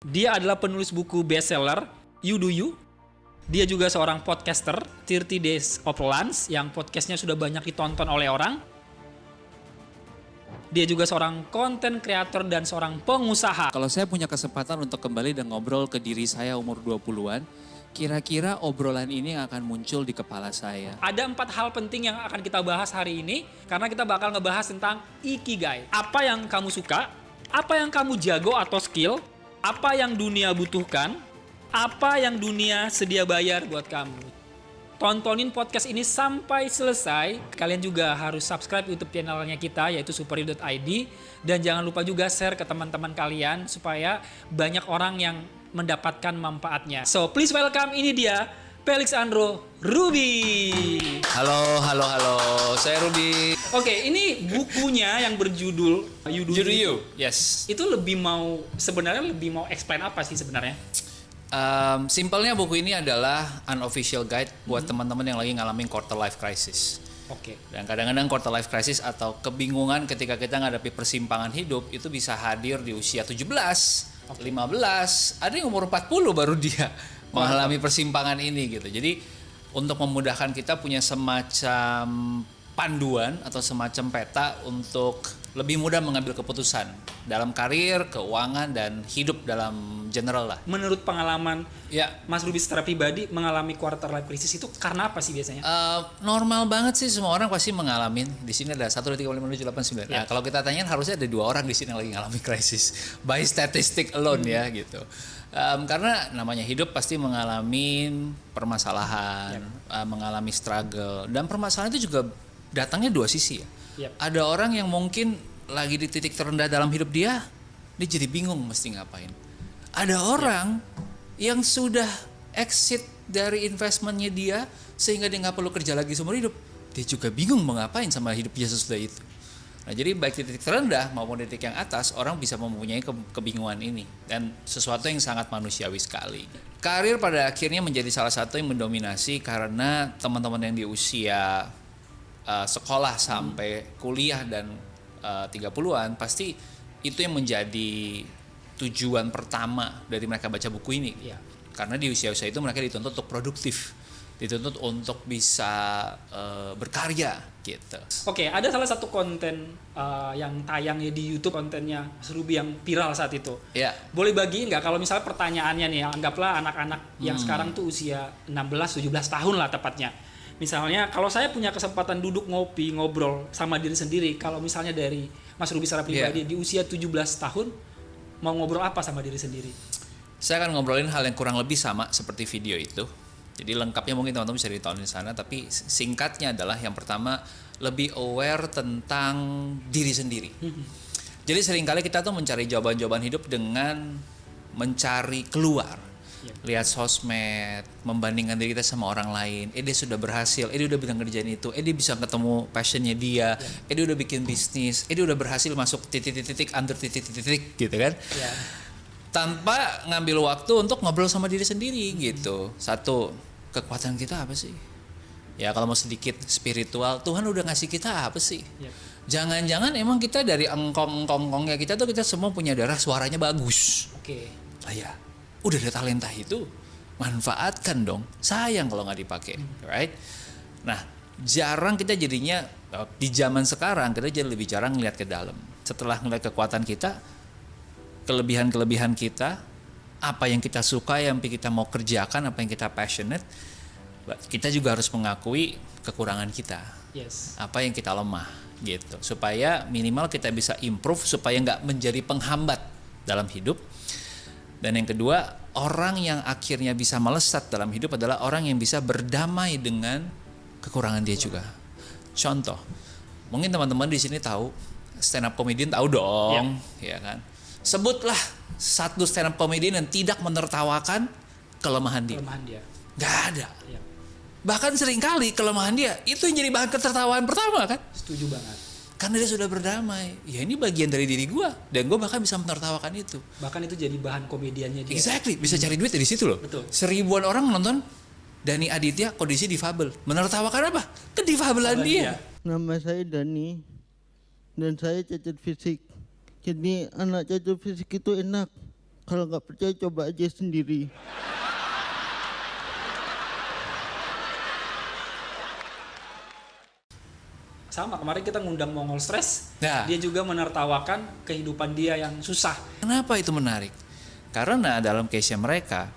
Dia adalah penulis buku bestseller You Do You. Dia juga seorang podcaster 30 Days of Lunch yang podcastnya sudah banyak ditonton oleh orang. Dia juga seorang content creator dan seorang pengusaha. Kalau saya punya kesempatan untuk kembali dan ngobrol ke diri saya umur 20-an, kira-kira obrolan ini akan muncul di kepala saya. Ada 4 hal penting yang akan kita bahas hari ini karena kita bakal ngebahas tentang Ikigai. Apa yang kamu suka, apa yang kamu jago atau skill, apa yang dunia butuhkan, apa yang dunia sedia bayar buat kamu. Tontonin podcast ini sampai selesai. Kalian juga harus subscribe YouTube channelnya kita yaitu superhero.id. Dan jangan lupa juga share ke teman-teman kalian supaya banyak orang yang mendapatkan manfaatnya. So please welcome, ini dia Felix Andro Ruby. Halo, saya Ruby. Oke, ini bukunya yang berjudul You Do You. Yes. Itu sebenarnya lebih mau explain apa sih sebenarnya? Simpelnya buku ini adalah unofficial guide buat teman-teman yang lagi ngalamin quarter life crisis. Oke. Dan kadang-kadang quarter life crisis atau kebingungan ketika kita menghadapi persimpangan hidup itu bisa hadir di usia 17, 15, ada yang umur 40 baru dia mengalami persimpangan ini gitu. Jadi untuk memudahkan kita punya semacam panduan atau semacam peta untuk lebih mudah mengambil keputusan dalam karir, keuangan, dan hidup dalam general lah. Menurut pengalaman Mas Ruby secara pribadi mengalami quarter life crisis itu karena apa sih biasanya? Normal banget sih, semua orang pasti mengalami. Di sini ada 1, 2, 3, 4, 5, 6, 7, 8, 9. Nah, kalau kita tanyain harusnya ada 2 orang di sini yang lagi mengalami krisis. By statistic alone ya gitu. Karena namanya hidup pasti mengalami permasalahan, mengalami struggle. Dan permasalahan itu juga datangnya 2 sisi ya. Ada orang yang mungkin lagi di titik terendah dalam hidup dia jadi bingung mesti ngapain. Ada orang yang sudah exit dari investmentnya dia sehingga dia nggak perlu kerja lagi seumur hidup. Dia juga bingung mau ngapain sama hidupnya sesudah itu. Nah, jadi baik di titik terendah maupun di titik yang atas, orang bisa mempunyai kebingungan ini. Dan sesuatu yang sangat manusiawi sekali. Karir pada akhirnya menjadi salah satu yang mendominasi karena teman-teman yang di usia sekolah sampai kuliah dan 30-an pasti itu yang menjadi tujuan pertama dari mereka baca buku ini. Karena di usia-usia itu mereka dituntut untuk produktif, dituntut untuk bisa berkarya gitu. Oke, ada salah satu konten yang tayangnya di YouTube, kontennya Mas Ruby yang viral saat itu. Boleh bagiin nggak kalau misalnya pertanyaannya nih, anggaplah anak-anak yang sekarang tuh usia 16-17 tahun lah tepatnya. Misalnya kalau saya punya kesempatan duduk ngobrol sama diri sendiri, kalau misalnya dari Mas Ruby secara pribadi di usia 17 tahun mau ngobrol apa sama diri sendiri? Saya akan ngobrolin hal yang kurang lebih sama seperti video itu. Jadi lengkapnya mungkin teman-teman bisa ditonton di sana, tapi singkatnya adalah yang pertama lebih aware tentang diri sendiri. Jadi seringkali kita tuh mencari jawaban-jawaban hidup dengan mencari keluar. Lihat sosmed, membandingkan diri kita sama orang lain. Dia sudah berhasil, dia udah bilang kerjaan itu, dia bisa ketemu passionnya dia, dia udah bikin bisnis, dia udah berhasil masuk titik-titik under titik-titik gitu kan. Tanpa ngambil waktu untuk ngobrol sama diri sendiri gitu. Satu, kekuatan kita apa sih? Ya kalau mau sedikit spiritual, Tuhan udah ngasih kita apa sih? Jangan-jangan emang kita dari engkong-engkongnya kita tuh kita semua punya darah suaranya bagus. Udah ada talenta itu, manfaatkan dong. Sayang kalau nggak dipakai, right? Nah, jarang kita jadinya di zaman sekarang kita jadi lebih jarang ngeliat ke dalam. Setelah ngeliat kekuatan kita, kelebihan-kelebihan kita, apa yang kita suka, yang kita mau kerjakan, apa yang kita passionate, kita juga harus mengakui kekurangan kita. Apa yang kita lemah, gitu. Supaya minimal kita bisa improve, supaya nggak menjadi penghambat dalam hidup. Dan yang kedua, orang yang akhirnya bisa melesat dalam hidup adalah orang yang bisa berdamai dengan kekurangan dia juga. Contoh, mungkin teman-teman di sini tahu stand up comedian, tahu dong, ya kan? Sebutlah satu stand up comedian yang tidak menertawakan kelemahan dia. Gak ada. Bahkan seringkali kelemahan dia itu yang jadi bahan ketertawaan pertama kan? Setuju banget. Karena dia sudah berdamai. Ya ini bagian dari diri gue. Dan gue bahkan bisa menertawakan itu. Bahkan itu jadi bahan komediannya dia. Exactly. Bisa cari duit dari situ loh. Betul. 1000-an orang nonton Dani Aditya kondisi difabel. Menertawakan apa? Kedifabelan dia. Nama saya Dani. Dan saya cacat fisik. Jadi anak cacat fisik itu enak. Kalau nggak percaya coba aja sendiri. Sama kemarin kita ngundang Mongol Stress, Ya. dia juga menertawakan kehidupan dia yang susah. Kenapa itu menarik? Karena dalam case-nya mereka,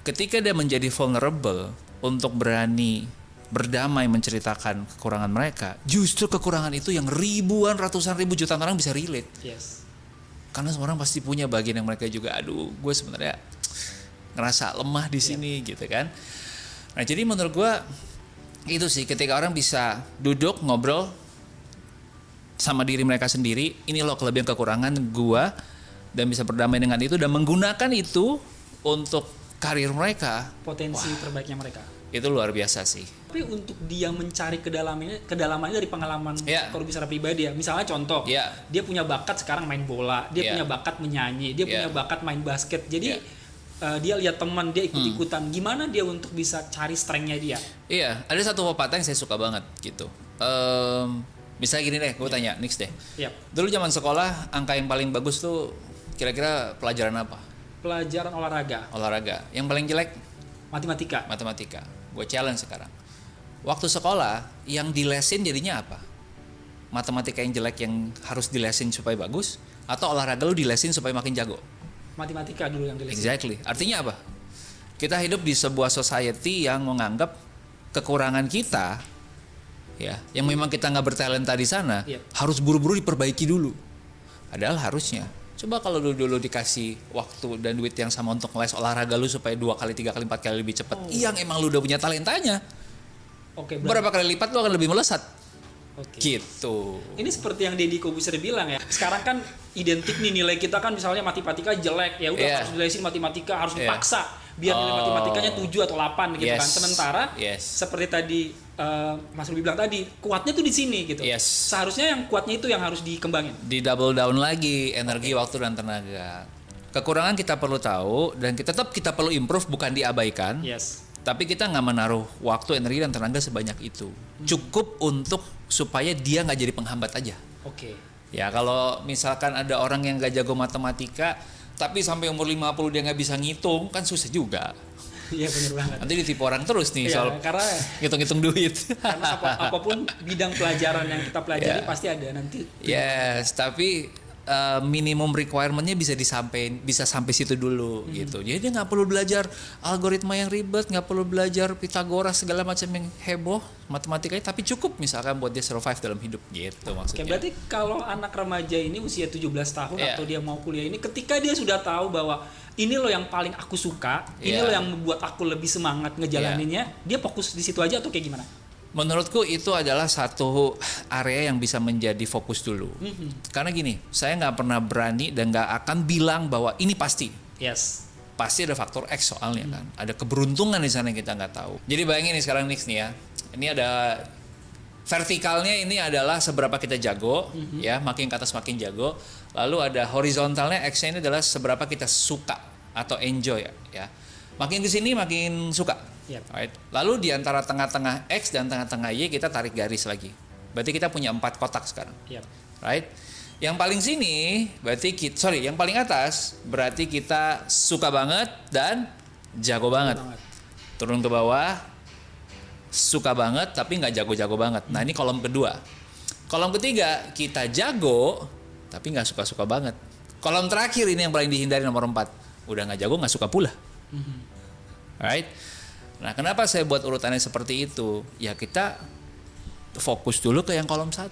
ketika dia menjadi vulnerable untuk berani berdamai menceritakan kekurangan mereka, justru kekurangan itu yang ribuan, ratusan ribu, jutaan orang bisa relate. Yes. Karena semua orang pasti punya bagian yang mereka juga, aduh, gue sebenarnya ngerasa lemah di sini gitu kan. Nah, jadi menurut gue itu sih, ketika orang bisa duduk ngobrol sama diri mereka sendiri, ini loh kelebihan kekurangan gue, dan bisa berdamai dengan itu dan menggunakan itu untuk karir mereka, Potensi terbaiknya mereka. itu luar biasa sih. Tapi untuk dia mencari kedalamannya dari pengalaman Ya. kalau bisa pribadi ya. Misalnya contoh, Ya. dia punya bakat sekarang main bola, dia Ya. punya bakat menyanyi, dia Ya. punya bakat main basket. Jadi Ya. dia lihat teman dia ikut-ikutan. Gimana dia untuk bisa cari strength-nya dia? Iya, ada satu pepatah yang saya suka banget gitu. Misalnya gini deh, gue tanya Nix deh. Yap. Dulu zaman sekolah, angka yang paling bagus tuh kira-kira pelajaran apa? Pelajaran olahraga, Olahraga. Yang paling jelek? matematika. Matematika. Gue challenge sekarang. Waktu sekolah, yang dilesin jadinya apa? Matematika yang jelek yang harus dilesin supaya bagus? Atau olahraga lu dilesin supaya makin jago? Matematika dulu yang dilihat. Exactly. Artinya apa? Kita hidup di sebuah society yang menganggap kekurangan kita, ya, yang memang kita nggak bertalenta di sana, Yep. harus buru-buru diperbaiki dulu. Padahal harusnya, coba kalau dulu dikasih waktu dan duit yang sama untuk les olahraga lu supaya 2 kali, 3 kali, 4 kali lebih cepat, yang emang lu udah punya talentanya, Oke, berapa kali lipat lu akan lebih melesat. Oke. Gitu. Ini seperti yang Deddy Kobuser bilang ya. Sekarang kan identik nih nilai kita kan misalnya matematika jelek, ya udah Yeah. harus dilesin matematika, harus Yeah. dipaksa biar nilai Oh. matematikanya 7 atau 8 gitu Yes. kan. Sementara Yes. seperti tadi Mas Ruby bilang tadi, kuatnya tuh di sini gitu. Yes. Seharusnya yang kuatnya itu yang harus dikembangin. Di double down lagi energi, waktu dan tenaga. Kekurangan kita perlu tahu dan tetap kita perlu improve, bukan diabaikan. Yes. Tapi kita nggak menaruh waktu, energi dan tenaga sebanyak itu. Cukup untuk supaya dia nggak jadi penghambat aja. Oke. Ya kalau misalkan ada orang yang nggak jago matematika, tapi sampai umur 50 dia nggak bisa ngitung, kan susah juga. Iya benar banget. Nanti ditipu orang terus nih Iya, soal karena ngitung-ngitung duit. apapun bidang pelajaran yang kita pelajari Yeah. pasti ada nanti. Yes, tapi minimum requirement-nya bisa sampai situ dulu gitu. Jadi dia nggak perlu belajar algoritma yang ribet, nggak perlu belajar Pitagoras segala macam yang heboh matematikanya, tapi cukup misalkan buat dia survive dalam hidup gitu Oke, maksudnya. berarti kalau anak remaja ini usia 17 tahun Iya. atau dia mau kuliah ini, ketika dia sudah tahu bahwa ini loh yang paling aku suka, ini Iya. loh yang membuat aku lebih semangat ngejalaninnya, dia fokus di situ aja atau kayak gimana? Menurutku itu adalah satu area yang bisa menjadi fokus dulu. Karena gini, saya nggak pernah berani dan nggak akan bilang bahwa ini pasti. Yes. Pasti ada faktor X soalnya kan. Ada keberuntungan di sana yang kita nggak tahu. Jadi bayangin nih sekarang Nix nih ya. Ini ada vertikalnya, ini adalah seberapa kita jago, ya, makin ke atas makin jago. Lalu ada horizontalnya, X-nya ini adalah seberapa kita suka atau enjoy ya. Makin ke sini makin suka. Yep. Right? Lalu di antara tengah-tengah X dan tengah-tengah Y kita tarik garis lagi. Berarti kita punya 4 kotak sekarang. Yep. Right? Yang paling sini berarti yang paling atas berarti kita suka banget dan jago banget. Turun ke bawah suka banget tapi nggak jago-jago banget. Nah, ini kolom kedua. Kolom ketiga kita jago tapi nggak suka-suka banget. Kolom terakhir ini yang paling dihindari, nomor 4. Udah nggak jago, nggak suka pula. Right? Nah, kenapa saya buat urutannya seperti itu? Ya kita fokus dulu ke yang kolom 1.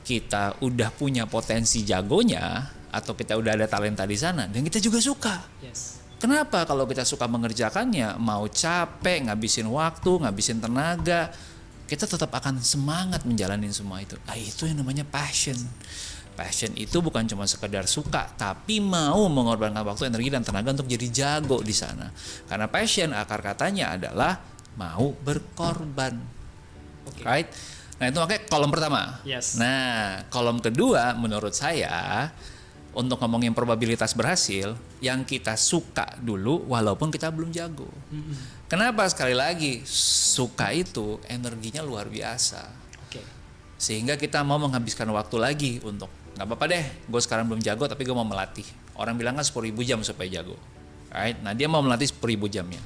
Kita udah punya potensi jagonya atau kita udah ada talenta di sana dan kita juga suka. Yes. Kenapa? Kalau kita suka mengerjakannya, mau capek, ngabisin waktu, ngabisin tenaga, kita tetap akan semangat menjalani semua itu. Nah, itu yang namanya passion. Passion itu bukan cuma sekedar suka, tapi mau mengorbankan waktu, energi, dan tenaga untuk jadi jago di sana. Karena passion, akar katanya adalah mau berkorban. Oke. Right? Nah, itu makanya kolom pertama. Yes. Nah, kolom kedua menurut saya, untuk ngomongin probabilitas berhasil, yang kita suka dulu walaupun kita belum jago. Kenapa? Sekali lagi, suka itu energinya luar biasa. Oke. Sehingga kita mau menghabiskan waktu lagi untuk nggak apa-apa deh, gue sekarang belum jago tapi gue mau melatih. Orang bilang kan 10.000 jam supaya jago. Right? Nah dia mau melatih 10.000 jamnya.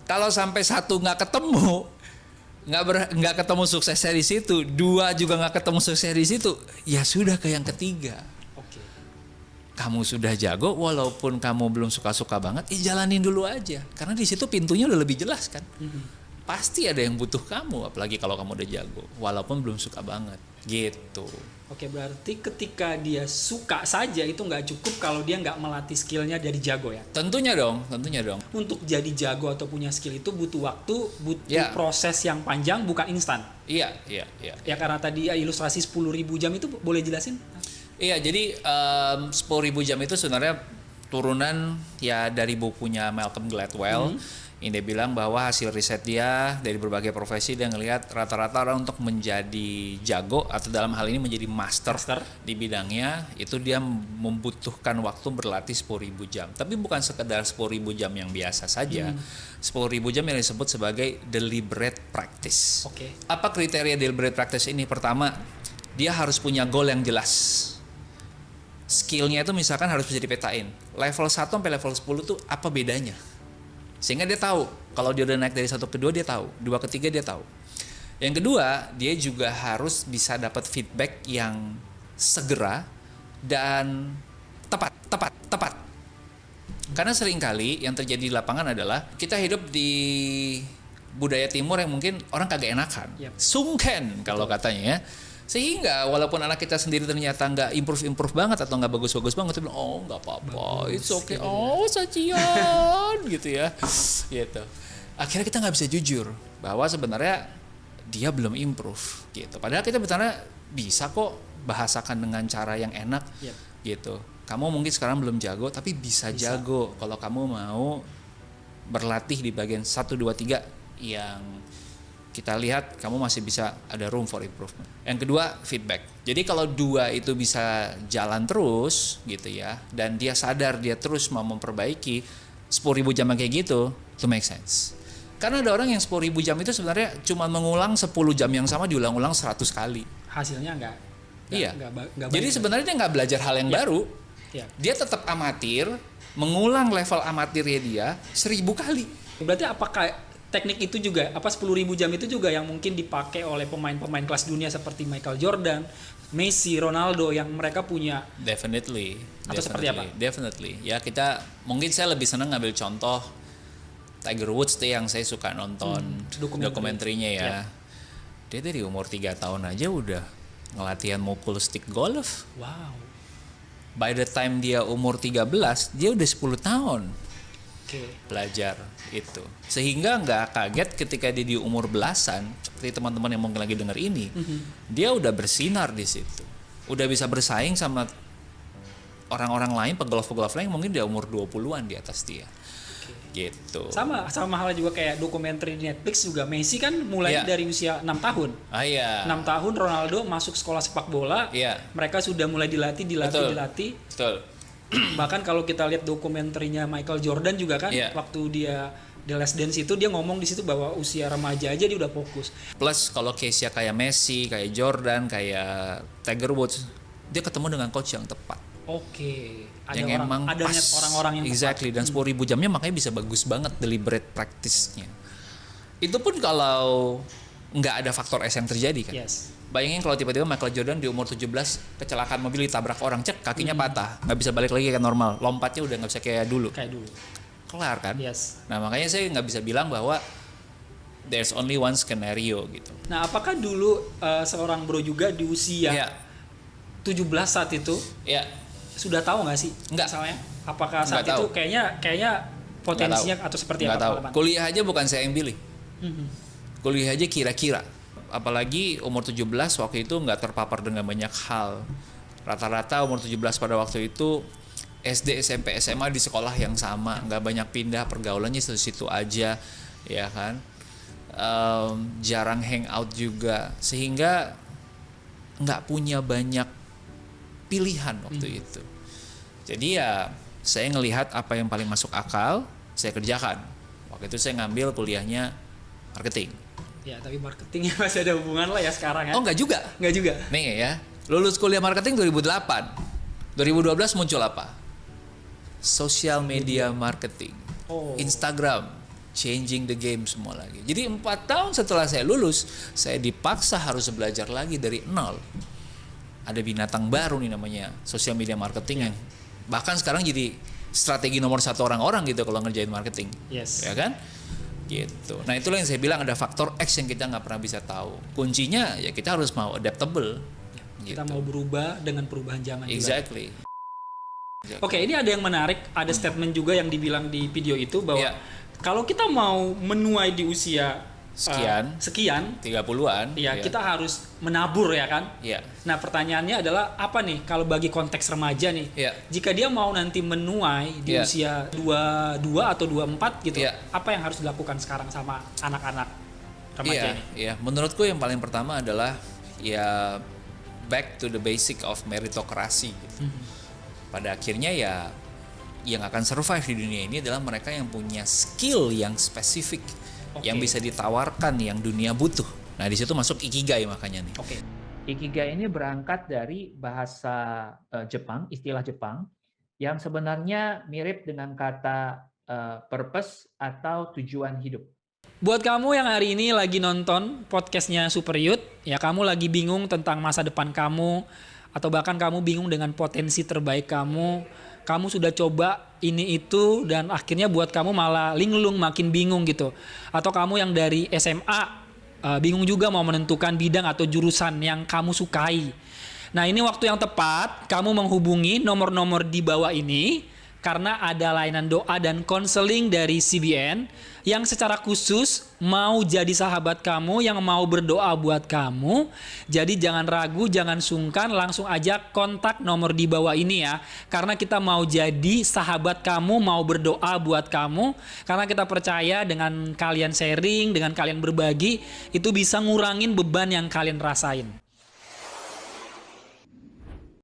Kalau sampai satu nggak ketemu, nggak ketemu suksesnya di situ, dua juga nggak ketemu suksesnya di situ, ya sudah ke yang ketiga. Oke. Kamu sudah jago, walaupun kamu belum suka-suka banget, jalanin dulu aja. Karena di situ pintunya udah lebih jelas kan. Pasti ada yang butuh kamu, apalagi kalau kamu udah jago, walaupun belum suka banget. Gitu. Oke, berarti ketika dia suka saja itu nggak cukup kalau dia nggak melatih skillnya dari jago ya. Tentunya dong. Untuk jadi jago atau punya skill itu butuh waktu, butuh Ya. proses yang panjang, bukan instan. Iya. Ya karena tadi ilustrasi 10.000 jam itu boleh jelasin? Iya, jadi 10.000 jam itu sebenarnya turunan ya dari bukunya Malcolm Gladwell. Ini dia bilang bahwa hasil riset dia dari berbagai profesi, dia ngelihat rata-rata orang untuk menjadi jago atau dalam hal ini menjadi master di bidangnya, itu dia membutuhkan waktu berlatih 10.000 jam. Tapi bukan sekedar 10.000 jam yang biasa saja. 10.000 jam yang disebut sebagai deliberate practice. Oke. Apa kriteria deliberate practice ini? Pertama, dia harus punya goal yang jelas. Skillnya itu misalkan harus bisa dipetain. Level 1 sampai level 10 tuh apa bedanya? Sehingga dia tahu, kalau dia udah naik dari 1 ke 2 dia tahu, 2 ke 3 dia tahu. Yang kedua, dia juga harus bisa dapat feedback yang segera dan tepat. Karena seringkali yang terjadi di lapangan adalah kita hidup di budaya timur yang mungkin orang kagak enakan. Sungken kalau katanya ya. Sehingga walaupun anak kita sendiri ternyata nggak improve banget atau nggak bagus banget, dia bilang oh nggak apa-apa, it's okay, oh sajian gitu ya, gitu. Akhirnya kita nggak bisa jujur bahwa sebenarnya dia belum improve, gitu. Padahal kita sebenarnya bisa kok bahasakan dengan cara yang enak, gitu. Kamu mungkin sekarang belum jago, tapi bisa jago kalau kamu mau berlatih di bagian 1, 2, 3 yang kita lihat kamu masih bisa ada room for improvement. Yang kedua, feedback. Jadi kalau 2 itu bisa jalan terus gitu ya, dan dia sadar dia terus mau memperbaiki 10.000 jam kayak gitu, to make sense. Karena ada orang yang 10.000 jam itu sebenarnya cuma mengulang 10 jam yang sama diulang-ulang 100 kali. Hasilnya nggak Jadi sebenarnya dia nggak belajar hal yang baru. Dia tetap amatir, mengulang level amatirnya dia 1.000 kali. Berarti apakah teknik itu juga, 10.000 jam itu juga yang mungkin dipakai oleh pemain-pemain kelas dunia seperti Michael Jordan, Messi, Ronaldo yang mereka punya? Definitely. Seperti apa? Definitely. Ya kita, mungkin saya lebih senang ngambil contoh Tiger Woods tuh yang saya suka nonton dokumenterinya ya. Dia dari umur 3 tahun aja udah ngelatihan mukul stick golf. Wow. By the time dia umur 13, dia udah 10 tahun. Belajar itu, sehingga nggak kaget ketika dia di umur belasan seperti teman-teman yang mungkin lagi dengar ini, dia udah bersinar di situ, udah bisa bersaing sama orang-orang lain, pegolf lain mungkin dia umur 20-an di atas dia. Gitu. Sama halnya juga kayak dokumenter di Netflix juga, Messi kan mulai dari usia 6 tahun. 6 tahun Ronaldo masuk sekolah sepak bola. Mereka sudah mulai dilatih. Betul. Bahkan kalau kita lihat dokumenternya Michael Jordan juga kan, waktu dia The Last Dance itu dia ngomong di situ bahwa usia remaja aja dia udah fokus. Plus kalau case-nya kayak Messi, kayak Jordan, kayak Tiger Woods, dia ketemu dengan coach yang tepat. Yang emang pas, orang-orang yang exactly tepat. Dan 10.000 jamnya makanya bisa bagus banget deliberate practice-nya. Itu pun kalau nggak ada faktor S yang terjadi kan. Bayangin kalau tiba-tiba Michael Jordan di umur 17 kecelakaan mobil, ditabrak orang, cek kakinya patah, nggak bisa balik lagi kayak normal, lompatnya udah nggak bisa kayak dulu. Kelar kan? Nah makanya saya nggak bisa bilang bahwa there's only one scenario gitu. Nah apakah dulu seorang bro juga di usia 17 saat itu sudah tahu nggak sih? Enggak. Misalnya apakah saat itu kayaknya potensinya atau seperti apa? Nggak tahu. Kuliah aja bukan saya yang pilih. Kuliah aja kira-kira. Apalagi umur 17 waktu itu nggak terpapar dengan banyak hal. Rata-rata umur 17 pada waktu itu SD, SMP, SMA di sekolah yang sama, nggak banyak pindah, pergaulannya situ-situ aja, ya kan. Jarang hangout juga, sehingga nggak punya banyak pilihan waktu itu. Jadi ya saya ngelihat apa yang paling masuk akal, saya kerjakan. Waktu itu saya ngambil kuliahnya marketing. Ya, tapi marketingnya masih ada hubungan lah ya sekarang ya. Oh, enggak juga. Enggak juga. Nih ya. Lulus kuliah marketing 2008. 2012 muncul apa? social media marketing, Oh. Instagram, changing the game semua lagi. Jadi 4 tahun setelah saya lulus, saya dipaksa harus belajar lagi dari nol. Ada binatang baru nih namanya social media marketing yang bahkan sekarang jadi strategi nomor 1 orang-orang gitu kalau ngerjain marketing. Yes. Ya kan? Gitu. Nah itulah yang saya bilang ada faktor X yang kita nggak pernah bisa tahu. Kuncinya ya kita harus mau adaptable. Kita Gitu. mau berubah dengan perubahan zaman juga. Exactly. Oke, ini ada yang menarik, ada statement juga yang dibilang di video itu bahwa Iya. kalau kita mau menuai di usia Sekian. sekian, 30-an. ya kita harus menabur ya kan. Iya. Nah pertanyaannya adalah apa nih kalau bagi konteks remaja nih, Iya. jika dia mau nanti menuai di Iya. usia 22 atau 24 gitu, Iya. apa yang harus dilakukan sekarang sama anak-anak remaja ini? Iya. Menurutku yang paling pertama adalah ya back to the basic of meritokrasi. Gitu. Pada akhirnya ya yang akan survive di dunia ini adalah mereka yang punya skill yang spesifik, yang bisa ditawarkan, yang dunia butuh. Nah di situ masuk ikigai makanya nih. Oke. Ikigai ini berangkat dari bahasa Jepang, istilah Jepang, yang sebenarnya mirip dengan kata purpose atau tujuan hidup. Buat kamu yang hari ini lagi nonton podcastnya Super Youth, ya kamu lagi bingung tentang masa depan kamu, atau bahkan kamu bingung dengan potensi terbaik kamu sudah coba ini itu dan akhirnya buat kamu malah linglung makin bingung gitu. Atau kamu yang dari SMA bingung juga mau menentukan bidang atau jurusan yang kamu sukai. Nah ini waktu yang tepat kamu menghubungi nomor-nomor di bawah ini karena ada layanan doa dan konseling dari CBN yang secara khusus mau jadi sahabat kamu, yang mau berdoa buat kamu. Jadi jangan ragu, jangan sungkan, langsung aja kontak nomor di bawah ini ya. Karena kita mau jadi sahabat kamu, mau berdoa buat kamu. Karena kita percaya dengan kalian sharing, dengan kalian berbagi, itu bisa ngurangin beban yang kalian rasain.